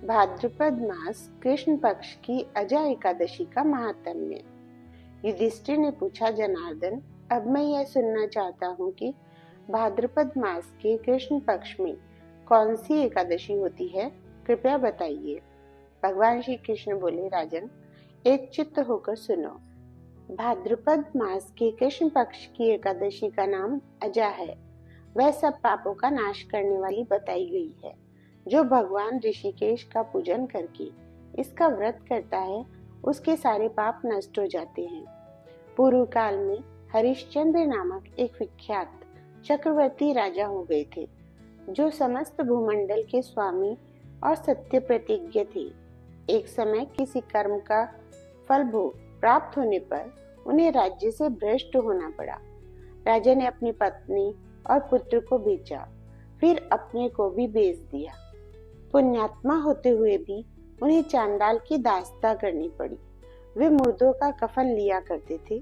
भाद्रपद मास कृष्ण पक्ष की अजा एकादशी का महात्म्य। युधिष्ठिर ने पूछा, जनार्दन, अब मैं यह सुनना चाहता हूँ कि भाद्रपद मास के कृष्ण पक्ष में कौन सी एकादशी होती है, कृपया बताइए। भगवान श्री कृष्ण बोले, राजन, एक चित्त होकर सुनो। भाद्रपद मास के कृष्ण पक्ष की एकादशी का नाम अजा है। वह सब पापों का नाश करने वाली बताई गई है। जो भगवान ऋषिकेश का पूजन करके इसका व्रत करता है, उसके सारे पाप नष्ट हो जाते हैं। पूर्व काल में हरिश्चंद्र नामक एक विख्यात चक्रवर्ती राजा हो गए थे, जो समस्त भूमंडल के स्वामी और सत्य प्रतिज्ञ थे। एक समय किसी कर्म का फल भोग प्राप्त होने पर उन्हें राज्य से भ्रष्ट होना पड़ा। राजा ने अपनी पत्नी और पुत्र को बेचा, फिर अपने को भी बेच दिया। पुण्यात्मा होते हुए भी उन्हें चांडाल की दास्ता करनी पड़ी। वे मुर्दों का कफन लिया करते थे।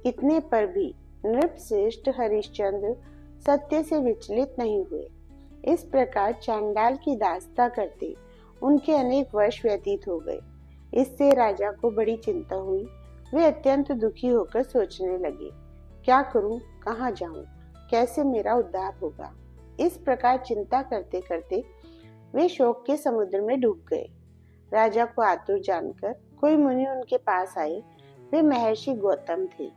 इतने पर भी नृपश्रेष्ठ हरिश्चंद्र सत्य से विचलित नहीं हुए। इस प्रकार चांडाल की दास्ता करते उनके अनेक वर्ष व्यतीत हो गए। इससे राजा को बड़ी चिंता हुई। वे अत्यंत दुखी होकर सोचने लगे, क्या करूं, कहाँ जाऊं, कैसे मेरा उद्धार होगा। इस प्रकार चिंता करते करते वे शोक के समुद्र में डूब गए। राजा को आतुर जानकर कोई मुनि उनके पास आए। वे महर्षि गौतम थे।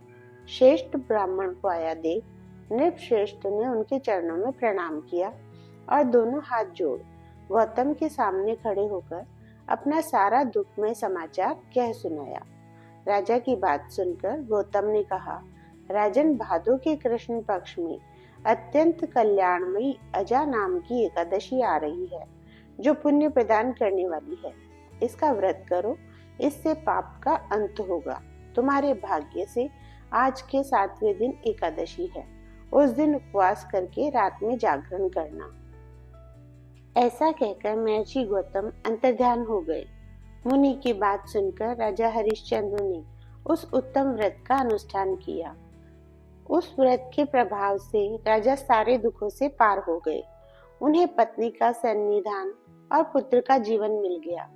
श्रेष्ठ ब्राह्मण को आया देख नृपश्रेष्ठ ने उनके चरणों में प्रणाम किया और दोनों हाथ जोड़ गौतम के सामने खड़े होकर अपना सारा दुखमय समाचार कह सुनाया। राजा की बात सुनकर गौतम ने कहा, राजन, भादो के कृष्ण पक्ष में अत्यंत कल्याणमयी अजा नाम की एकादशी आ रही है, जो पुण्य प्रदान करने वाली है। इसका व्रत करो, इससे पाप का अंत होगा। तुम्हारे भाग्य से आज के 7वें दिन एकादशी है। उस दिन उपवास करके रात में जागरण करना। ऐसा कहकर महर्षि गौतम अंतर्ध्यान हो गए। मुनि की बात सुनकर राजा हरिश्चंद्र ने उस उत्तम व्रत का अनुष्ठान किया। उस व्रत के प्रभाव से राजा सारे दुखों से पार हो गए। उन्हें पत्नी का सन्निधान और पुत्र का जीवन मिल गया।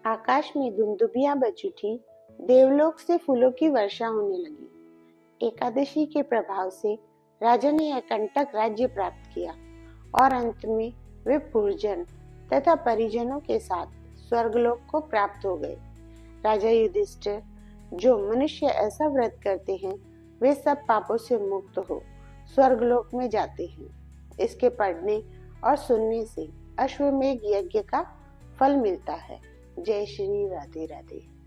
आकाश में दुंदुभियां बज उठी। देवलोक से फूलों की वर्षा होने लगी। एकादशी के प्रभाव से राजा ने अकंटक राज्य प्राप्त किया और अंत में वे पुरजन तथा परिजनों के साथ स्वर्गलोक को प्राप्त हो गए। राजा युधिष्ठिर, जो मनुष्य ऐसा व्रत करते हैं, वे सब पापों से मुक्त हो स्वर्गलोक में जाते हैं। इसके पढ़ने और सुनने से अश्वमेध यज्ञ का फल मिलता है। जय श्री राधे राधे।